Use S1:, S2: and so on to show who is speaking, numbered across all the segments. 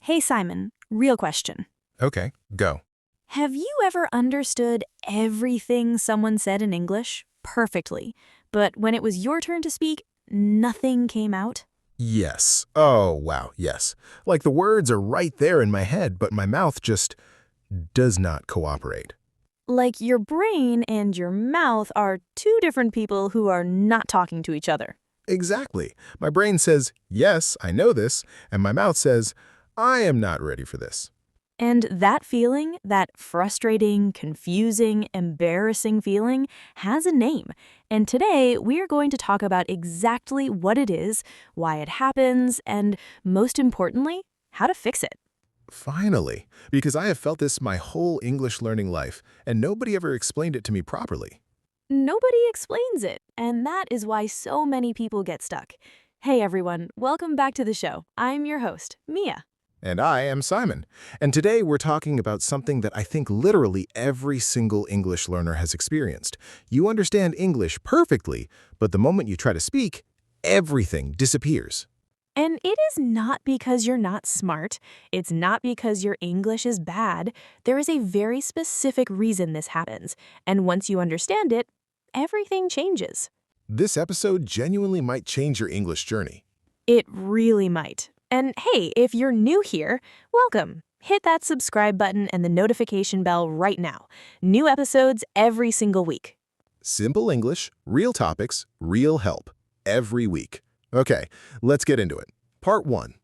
S1: Hey Simon, real question.
S2: Okay, go.
S1: Have you ever understood everything someone said in English perfectly, but when it was your turn to speak, nothing came out?
S2: Yes. Oh, wow, yes. Like the words are right there in my head, but my mouth just does not cooperate.
S1: Like your brain and your mouth are two different people who are not talking to each other.
S2: Exactly. My brain says, yes, I know this, and my mouth says, I am not ready for this.
S1: And that feeling, that frustrating, confusing, embarrassing feeling, has a name. And today, we are going to talk about exactly what it is, why it happens, and most importantly, how to fix it.
S2: Finally, because I have felt this my whole English learning life, and nobody ever explained it to me properly.
S1: Nobody explains it, and that is why so many people get stuck. Hey everyone, welcome back to the show. I'm your host, Mia.
S2: And I am Simon. And today we're talking about something that I think literally every single English learner has experienced. You understand English perfectly, but the moment you try to speak, everything disappears.
S1: And it is not because you're not smart. It's not because your English is bad. There is a very specific reason this happens. And once you understand it, everything changes.
S2: This episode genuinely might change your English journey.
S1: It really might. And hey, if you're new here, welcome. Hit that subscribe button and the notification bell right now. New episodes every single week.
S2: Simple English, real topics, real help. Every week. Okay, let's get into it. Part 1.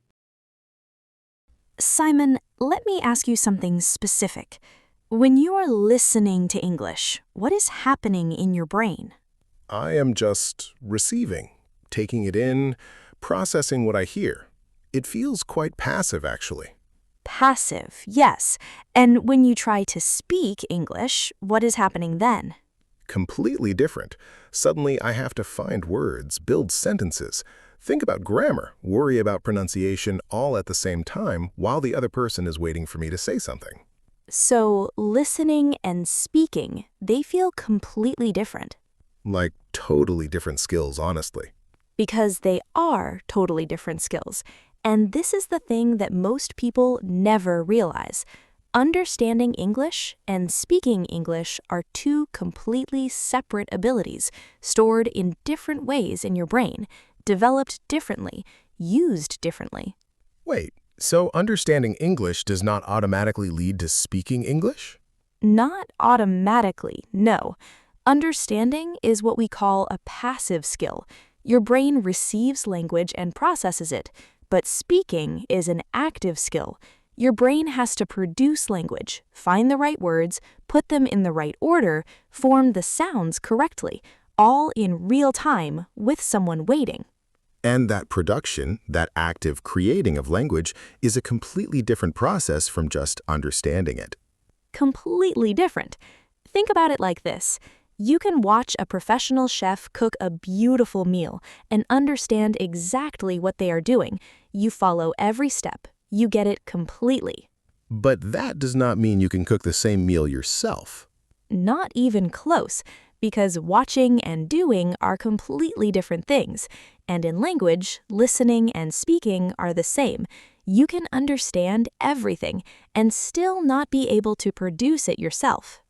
S1: Simon, let me ask you something specific. When you are listening to English, what is happening in your brain?
S2: I am just receiving, taking it in, processing what I hear. It feels quite passive, actually.
S1: Passive, yes. And when you try to speak English, what is happening then?
S2: Completely different. Suddenly, I have to find words, build sentences, think about grammar, worry about pronunciation all at the same time while the other person is waiting for me to say something.
S1: So, listening and speaking, they feel completely different.
S2: Like totally different skills, honestly.
S1: Because they are totally different skills. And this is the thing that most people never realize. Understanding English and speaking English are two completely separate abilities, stored in different ways in your brain, developed differently, used differently.
S2: Wait, so understanding English does not automatically lead to speaking English?
S1: Not automatically, no. Understanding is what we call a passive skill. Your brain receives language and processes it, but speaking is an active skill. Your brain has to produce language, find the right words, put them in the right order, form the sounds correctly, all in real time with someone waiting.
S2: And that production, that active creating of language, is a completely different process from just understanding it.
S1: Completely different. Think about it like this. You can watch a professional chef cook a beautiful meal and understand exactly what they are doing. You follow every step. You get it completely.
S2: But that does not mean you can cook the same meal yourself.
S1: Not even close, because watching and doing are completely different things. And in language, listening and speaking are the same. You can understand everything and still not be able to produce it yourself.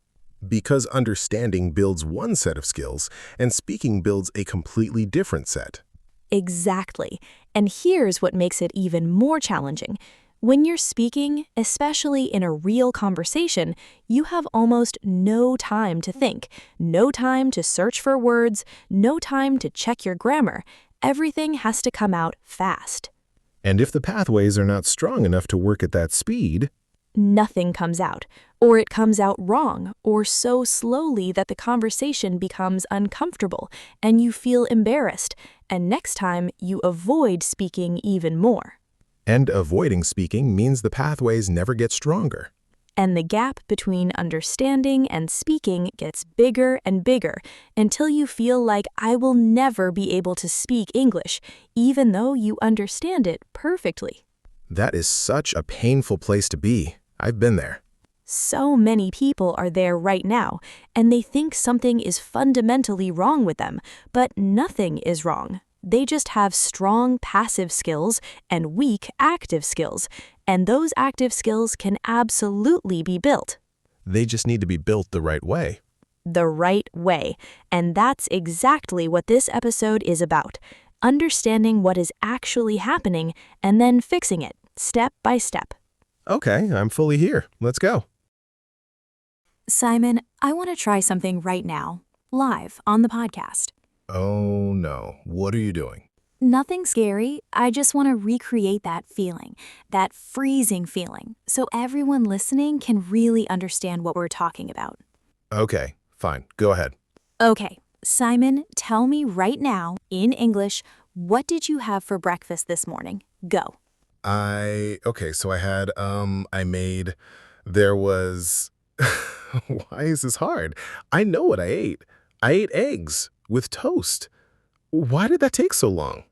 S2: Because understanding builds one set of skills, and speaking builds a completely different set.
S1: Exactly. And here's what makes it even more challenging. When you're speaking, especially in a real conversation, you have almost no time to think, no time to search for words, no time to check your grammar. Everything has to come out fast.
S2: And if the pathways are not strong enough to work at that speed,
S1: Nothing comes out, or it comes out wrong, or so slowly that the conversation becomes uncomfortable and you feel embarrassed, and next time you avoid speaking even more.
S2: and avoiding speaking means the pathways never get stronger.
S1: And the gap between understanding and speaking gets bigger and bigger until you feel like I will never be able to speak English, even though you understand it perfectly.
S2: That is such a painful place to be. I've been there.
S1: So many people are there right now, and they think something is fundamentally wrong with them, but nothing is wrong. They just have strong passive skills and weak active skills, and those active skills can absolutely be built
S2: They just need to be built the right way.
S1: the right way. And that's exactly what this episode is about. Understanding what is actually happening and then fixing it, step by step.
S2: Okay, I'm fully here. Let's go.
S1: Simon, I want to try something right now, live on the podcast.
S2: Oh no, what are you doing?
S1: Nothing scary. I just want to recreate that feeling, that freezing feeling, so everyone listening can really understand what we're talking about.
S2: Okay, fine, go ahead.
S1: Okay, Simon, tell me right now, in English, what did you have for breakfast this morning? Go.
S2: So I made, there was, why is this hard? I know what I ate. I ate eggs with toast. Why did that take so long?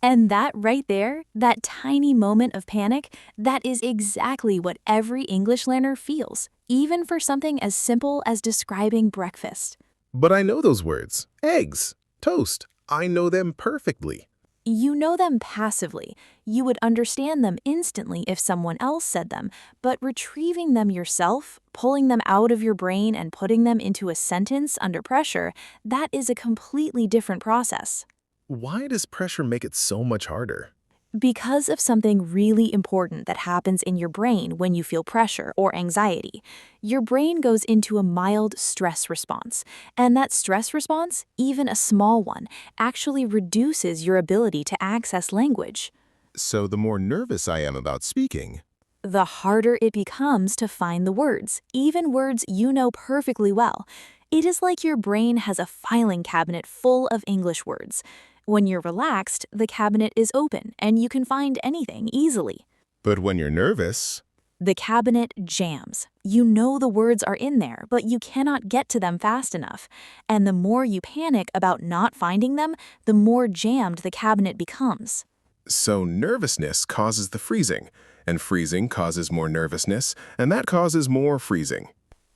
S1: And that right there, that tiny moment of panic, that is exactly what every English learner feels, even for something as simple as describing breakfast.
S2: But I know those words. Eggs, toast. I know them perfectly.
S1: You know them passively. You would understand them instantly if someone else said them, but retrieving them yourself, pulling them out of your brain and putting them into a sentence under pressure, that is a completely different process.
S2: Why does pressure make it so much harder?
S1: Because of something really important that happens in your brain when you feel pressure or anxiety. Your brain goes into a mild stress response, and that stress response, even a small one, actually reduces your ability to access language.
S2: So the more nervous I am about speaking,
S1: The harder it becomes to find the words, even words you know perfectly well. It is like your brain has a filing cabinet full of English words. When you're relaxed, the cabinet is open and you can find anything easily.
S2: but when you're nervous,
S1: The cabinet jams. You know the words are in there, but you cannot get to them fast enough. And the more you panic about not finding them, the more jammed the cabinet becomes.
S2: so nervousness causes the freezing, and freezing causes more nervousness, and that causes more freezing.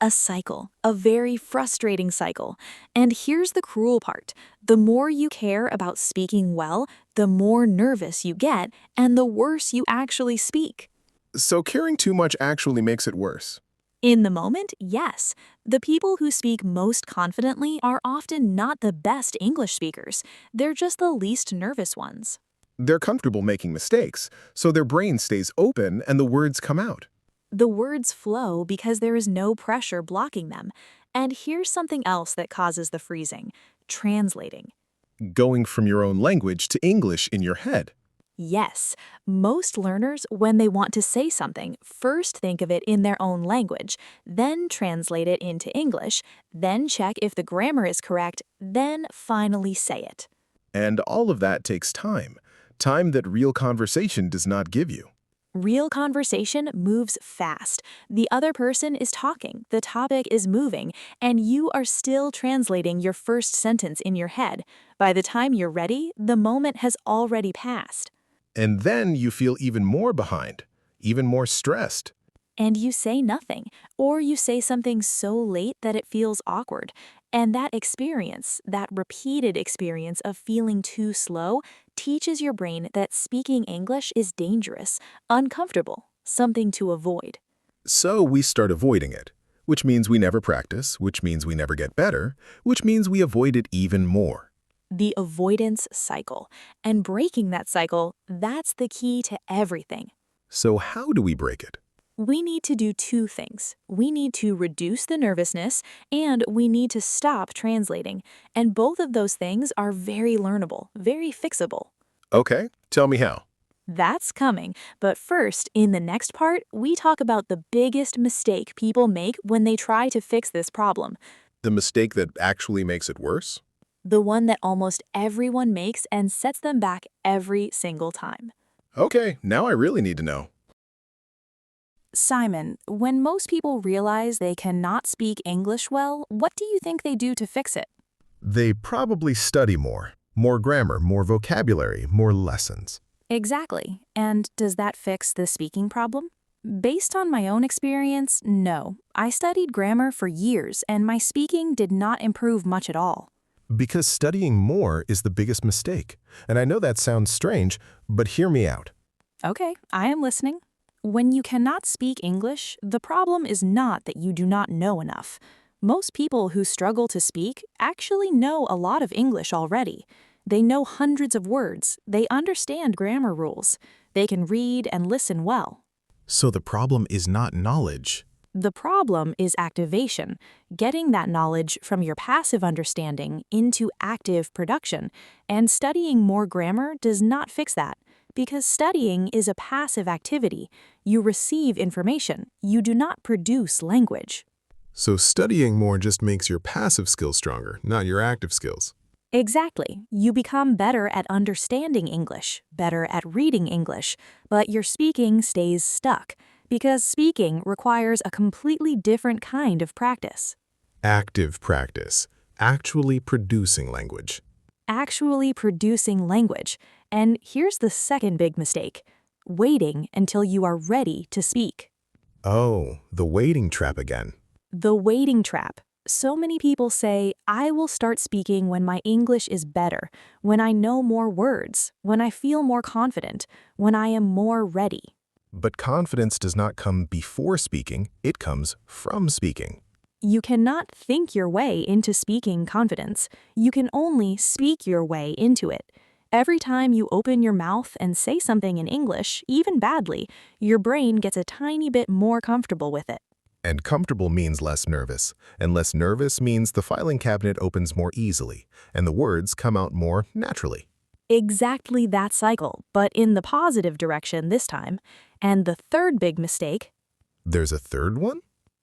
S1: A cycle, a very frustrating cycle. And here's the cruel part. The more you care about speaking well, the more nervous you get, and the worse you actually speak.
S2: So caring too much actually makes it worse.
S1: In the moment, yes. The people who speak most confidently are often not the best English speakers. They're just the least nervous ones.
S2: They're comfortable making mistakes, so their brain stays open and the words come out.
S1: The words flow because there is no pressure blocking them. And here's something else that causes the freezing: translating.
S2: Going from your own language to English in your head.
S1: Yes, most learners, when they want to say something, first think of it in their own language, then translate it into English, then check if the grammar is correct, then finally say it.
S2: And all of that takes time. Time that real conversation does not give you.
S1: Real conversation moves fast. The other person is talking, the topic is moving, and you are still translating your first sentence in your head. By the time you're ready, the moment has already passed.
S2: And then you feel even more behind, even more stressed.
S1: And you say nothing, or you say something so late that it feels awkward. And that experience, that repeated experience of feeling too slow, teaches your brain that speaking English is dangerous, uncomfortable, something to avoid.
S2: So we start avoiding it, which means we never practice, which means we never get better, which means we avoid it even more.
S1: The avoidance cycle. And breaking that cycle, that's the key to everything.
S2: So how do we break it?
S1: We need to do two things. We need to reduce the nervousness, and we need to stop translating. And both of those things are very learnable, very fixable.
S2: Okay, tell me how.
S1: That's coming. But first, in the next part, we talk about the biggest mistake people make when they try to fix this problem.
S2: The mistake that actually makes it worse?
S1: The one that almost everyone makes and sets them back every single time.
S2: Okay, now I really need to know.
S1: Simon, when most people realize they cannot speak English well, what do you think they do to fix it?
S2: They probably study more. More grammar, more vocabulary, more lessons.
S1: Exactly. And does that fix the speaking problem? Based on my own experience, no. I studied grammar for years, and my speaking did not improve much at all.
S2: Because studying more is the biggest mistake. And I know that sounds strange, but hear me out.
S1: Okay, I am listening. When you cannot speak English, the problem is not that you do not know enough. Most people who struggle to speak actually know a lot of English already. They know hundreds of words. They understand grammar rules. They can read and listen well.
S2: So the problem is not knowledge.
S1: The problem is activation, getting that knowledge from your passive understanding into active production, and studying more grammar does not fix that, because studying is a passive activity. You receive information, you do not produce language.
S3: So studying more just makes your passive skills stronger, not your active skills.
S1: Exactly. You become better at understanding English, better at reading English, but your speaking stays stuck, because speaking requires a completely different kind of practice.
S3: Active practice, actually producing language.
S1: Actually producing language. And here's the second big mistake: waiting until you are ready to speak.
S3: Oh, the waiting trap again.
S1: The waiting trap. So many people say, I will start speaking when my English is better, when I know more words, when I feel more confident, when I am more ready.
S2: But confidence does not come before speaking, it comes from speaking.
S1: You cannot think your way into speaking confidence. You can only speak your way into it. Every time you open your mouth and say something in English, even badly, your brain gets a tiny bit more comfortable with it.
S2: And comfortable means less nervous, and less nervous means the filing cabinet opens more easily, and the words come out more naturally.
S1: Exactly that cycle, but in the positive direction this time. And the third big mistake:
S2: There's a third one?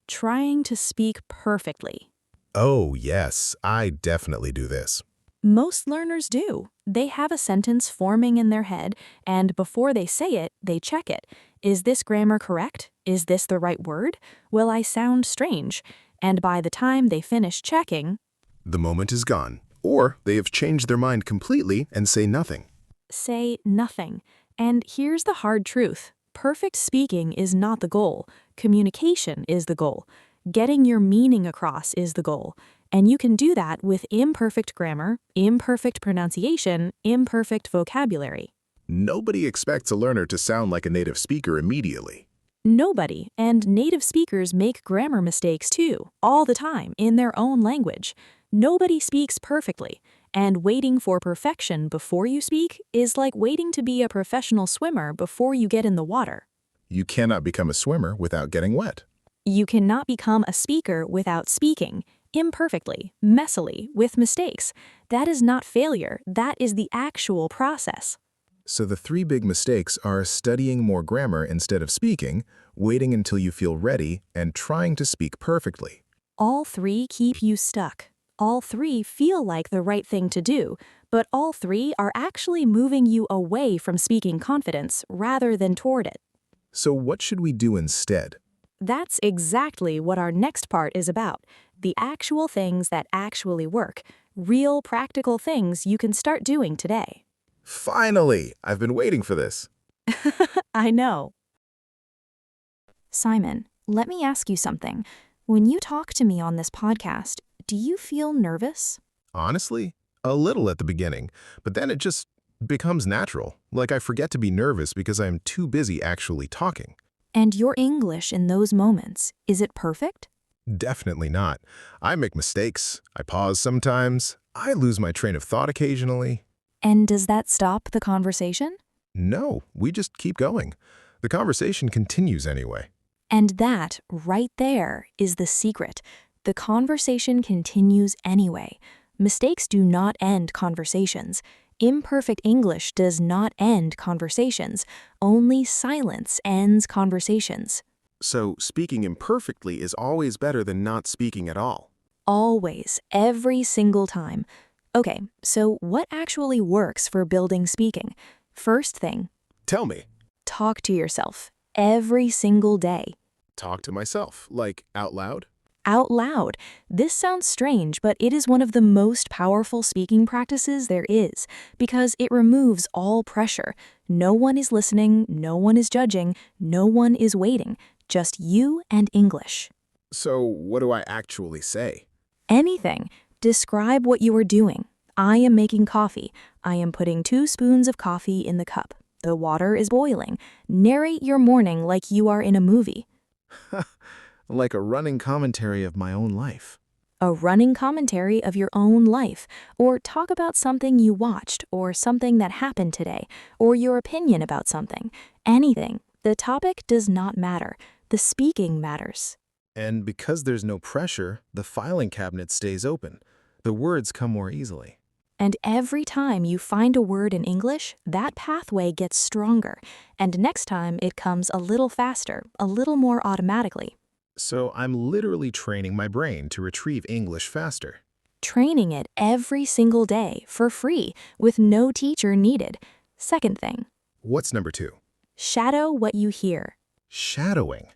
S1: trying to speak perfectly.
S2: Oh, yes, I definitely do this.
S1: Most learners do. They have a sentence forming in their head, and before they say it, they check it. Is this grammar correct? Is this the right word? Will I sound strange? And by the time they finish checking,
S2: The moment is gone, or they have changed their mind completely and say nothing.
S1: say nothing. And here's the hard truth. Perfect speaking is not the goal. Communication is the goal. Getting your meaning across is the goal. And you can do that with imperfect grammar, imperfect pronunciation, imperfect vocabulary.
S2: Nobody expects a learner to sound like a native speaker immediately.
S1: Nobody, and native speakers make grammar mistakes too, all the time, in their own language. Nobody speaks perfectly, and waiting for perfection before you speak is like waiting to be a professional swimmer before you get in the water.
S2: You cannot become a swimmer without getting wet.
S1: You cannot become a speaker without speaking, imperfectly, messily, with mistakes. That is not failure, that is the actual process.
S2: So the three big mistakes are studying more grammar instead of speaking, waiting until you feel ready, and trying to speak perfectly.
S1: All three keep you stuck. All three feel like the right thing to do, but all three are actually moving you away from speaking confidence rather than toward it.
S2: So what should we do instead?
S1: That's exactly what our next part is about. The actual things that actually work. Real practical things you can start doing today.
S2: Finally! I've been waiting for this.
S1: I know. Simon, let me ask you something. When you talk to me on this podcast, do you feel nervous?
S2: Honestly, a little at the beginning, but then it just becomes natural. Like I forget to be nervous because I am too busy actually talking.
S1: And your English in those moments, is it perfect?
S2: Definitely not. I make mistakes. I pause sometimes. I lose my train of thought occasionally.
S1: And does that stop the conversation?
S2: No, we just keep going. The conversation continues anyway.
S1: And that, right there, is the secret. The conversation continues anyway. Mistakes do not end conversations. Imperfect English does not end conversations. Only silence ends conversations.
S2: So speaking imperfectly is always better than not speaking at all.
S1: Always, every single time. Okay, so what actually works for building speaking? First thing,
S2: Tell me.
S1: talk to yourself every single day.
S2: Talk to myself, like out loud?
S1: Out loud. This sounds strange, but it is one of the most powerful speaking practices there is because it removes all pressure. No one is listening, no one is judging, no one is waiting. Just you and English.
S2: So what do I actually say?
S1: Anything. Describe what you are doing. I am making coffee. I am putting 2 spoons of coffee in the cup. The water is boiling. Narrate your morning like you are in a movie.
S2: Like a running commentary of my own life.
S1: A running commentary of your own life, or talk about something you watched, or something that happened today, or your opinion about something. Anything. The topic does not matter. The speaking matters.
S2: And because there's no pressure, the filing cabinet stays open. The words come more easily.
S1: And every time you find a word in English, that pathway gets stronger. And next time it comes a little faster, a little more automatically.
S2: So I'm literally training my brain to retrieve English faster.
S1: Training it every single day for free with no teacher needed. Second thing,
S2: What's number 2?
S1: shadow what you hear.
S2: Shadowing.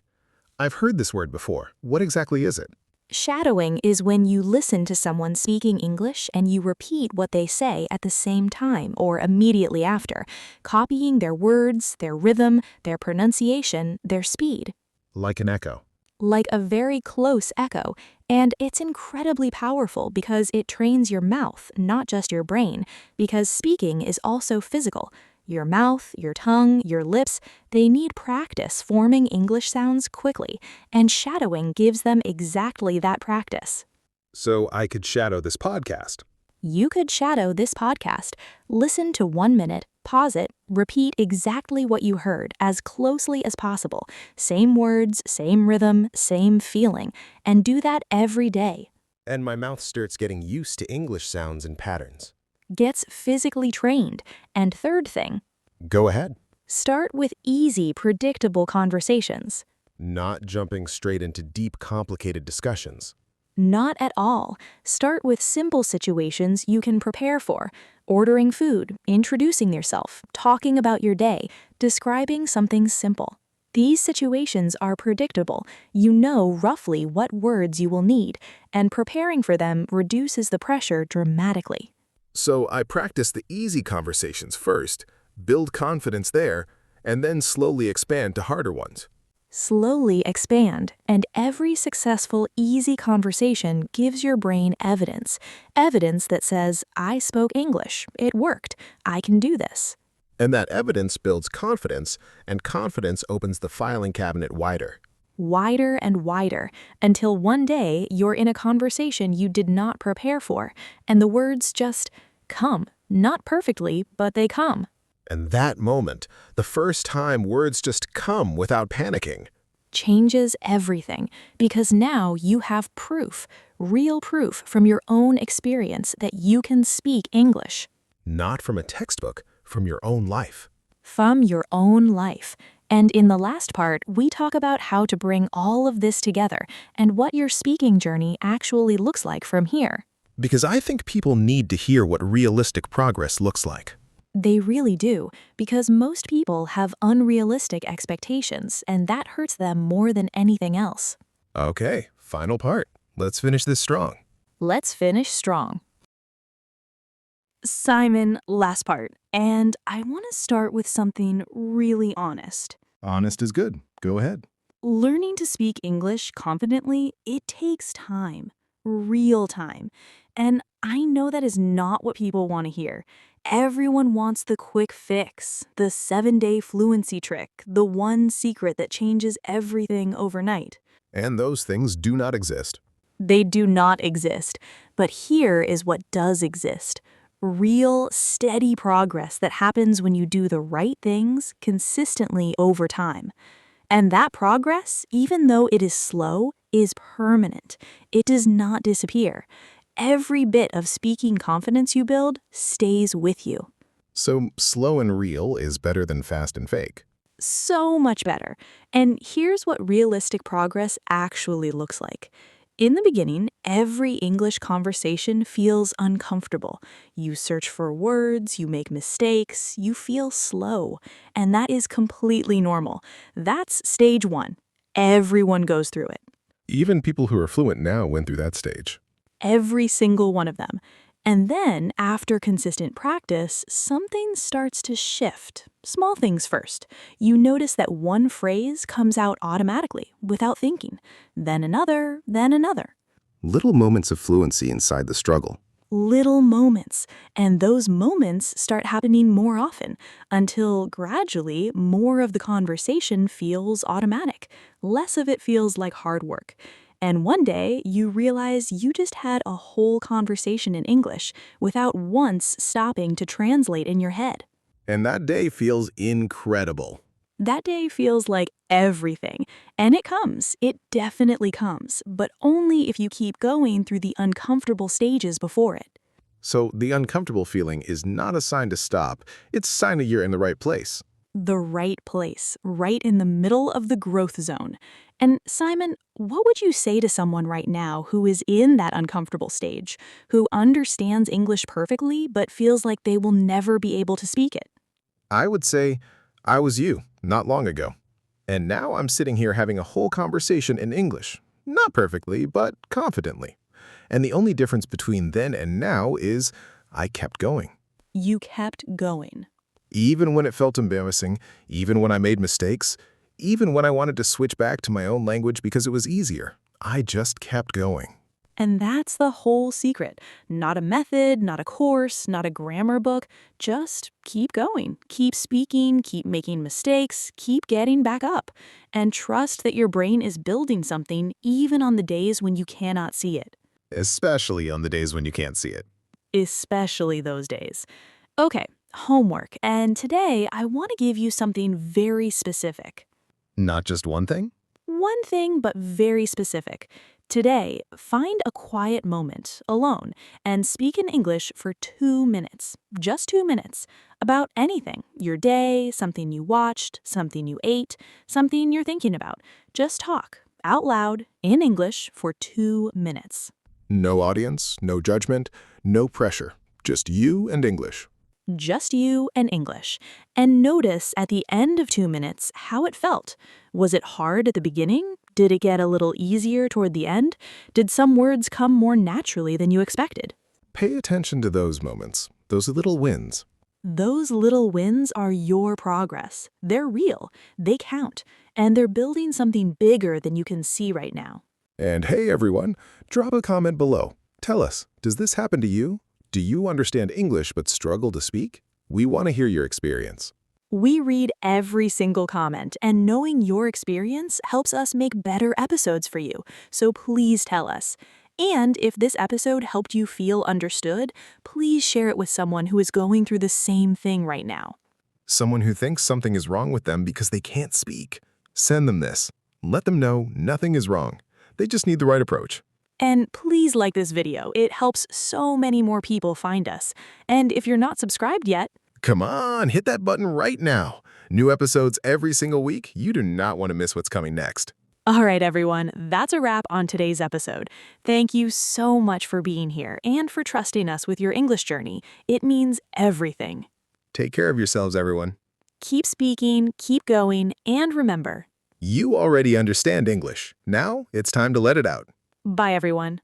S2: I've heard this word before. What exactly is it?
S1: Shadowing is when you listen to someone speaking English and you repeat what they say at the same time or immediately after, copying their words, their rhythm, their pronunciation, their speed.
S2: Like an echo.
S1: Like a very close echo, and it's incredibly powerful because it trains your mouth, not just your brain, because speaking is also physical. Your mouth, your tongue, your lips, they need practice forming English sounds quickly, and shadowing gives them exactly that practice.
S2: So I could shadow this podcast.
S1: You could shadow this podcast, listen to 1 minute, pause it, repeat exactly what you heard as closely as possible, same words, same rhythm, same feeling, and do that every day.
S2: And my mouth starts getting used to English sounds and patterns.
S1: Gets physically trained. And third thing,
S2: Go ahead.
S1: start with easy, predictable conversations.
S2: Not jumping straight into deep, complicated discussions.
S1: Not at all. Start with simple situations you can prepare for. Ordering food, introducing yourself, talking about your day, describing something simple. These situations are predictable. You know roughly what words you will need, and preparing for them reduces the pressure dramatically.
S2: So I practice the easy conversations first, build confidence there, and then slowly expand to harder ones.
S1: Slowly expand, and every successful, easy conversation gives your brain evidence. Evidence that says, I spoke English, it worked, I can do this.
S2: And that evidence builds confidence, and confidence opens the filing cabinet wider.
S1: Wider and wider, until one day you're in a conversation you did not prepare for, and the words just come. Not perfectly, but they come.
S2: And that moment, the first time words just come without panicking.
S1: Changes everything, because now you have proof, real proof from your own experience that you can speak English.
S2: Not from a textbook, from your own life.
S1: From your own life. And in the last part, we talk about how to bring all of this together and what your speaking journey actually looks like from here.
S2: Because I think people need to hear what realistic progress looks like.
S1: They really do, because most people have unrealistic expectations, and that hurts them more than anything else.
S2: Okay, final part. Let's finish this strong.
S1: Let's finish strong. Simon, last part. And I want to start with something really honest.
S2: Honest is good. Go ahead.
S1: Learning to speak English confidently, it takes time. Real time. And I know that is not what people want to hear. Everyone wants the quick fix, the 7-day fluency trick, the one secret that changes everything overnight.
S2: And those things do not exist.
S1: They do not exist. But here is what does exist. Real, steady progress that happens when you do the right things consistently over time. And that progress, even though it is slow, is permanent. It does not disappear. Every bit of speaking confidence you build stays with you.
S2: So slow and real is better than fast and fake.
S1: So much better. And here's what realistic progress actually looks like. In the beginning, every English conversation feels uncomfortable. You search for words, you make mistakes, you feel slow. And that is completely normal. That's stage 1. Everyone goes through it.
S2: Even people who are fluent now went through that stage.
S1: Every single one of them. And then, after consistent practice, something starts to shift. Small things first. You notice that one phrase comes out automatically, without thinking. Then another, then another.
S2: Little moments of fluency inside the struggle.
S1: Little moments, and those moments start happening more often until gradually more of the conversation feels automatic. Less of it feels like hard work. And one day you realize you just had a whole conversation in English without once stopping to translate in your head.
S2: And that day feels incredible.
S1: That day feels like everything. And it comes. It definitely comes. But only if you keep going through the uncomfortable stages before it.
S2: So the uncomfortable feeling is not a sign to stop. It's a sign that you're in the right place.
S1: The right place, right in the middle of the growth zone. And Simon, what would you say to someone right now who is in that uncomfortable stage, who understands English perfectly but feels like they will never be able to speak it?
S2: I would say, I was you, not long ago. And now I'm sitting here having a whole conversation in English. Not perfectly, but confidently. And the only difference between then and now is I kept going.
S1: You kept going.
S2: Even when it felt embarrassing, even when I made mistakes, even when I wanted to switch back to my own language because it was easier, I just kept going.
S1: And that's the whole secret. Not a method, not a course, not a grammar book. Just keep going. Keep speaking, keep making mistakes, keep getting back up. And trust that your brain is building something even on the days when you cannot see it.
S2: Especially on the days when you can't see it.
S1: Especially those days. Okay, homework. And today I want to give you something very specific.
S2: Not just one thing?
S1: One thing, but very specific. Today, find a quiet moment, alone, and speak in English for 2 minutes, just 2 minutes, about anything, your day, something you watched, something you ate, something you're thinking about. Just talk, out loud, in English for 2 minutes.
S2: No audience, no judgment, no pressure. Just you and English.
S1: Just you and English. And notice at the end of 2 minutes how it felt. Was it hard at the beginning? Did it get a little easier toward the end? Did some words come more naturally than you expected?
S2: Pay attention to those moments, those little wins.
S1: Those little wins are your progress. They're real, they count, and they're building something bigger than you can see right now.
S2: And hey everyone, drop a comment below. Tell us, does this happen to you? Do you understand English but struggle to speak? We want to hear your experience.
S1: We read every single comment, and knowing your experience helps us make better episodes for you, so please tell us. And if this episode helped you feel understood, please share it with someone who is going through the same thing right now.
S2: Someone who thinks something is wrong with them because they can't speak. Send them this. Let them know nothing is wrong. They just need the right approach.
S1: And please like this video. It helps so many more people find us. And if you're not subscribed yet,
S2: Come on, hit that button right now. New episodes every single week. You do not want to miss what's coming next.
S1: all right, everyone, that's a wrap on today's episode. Thank you so much for being here and for trusting us with your English journey. It means everything.
S2: Take care of yourselves, everyone.
S1: Keep speaking, keep going, and remember,
S2: You already understand English. Now it's time to let it out.
S1: bye, everyone.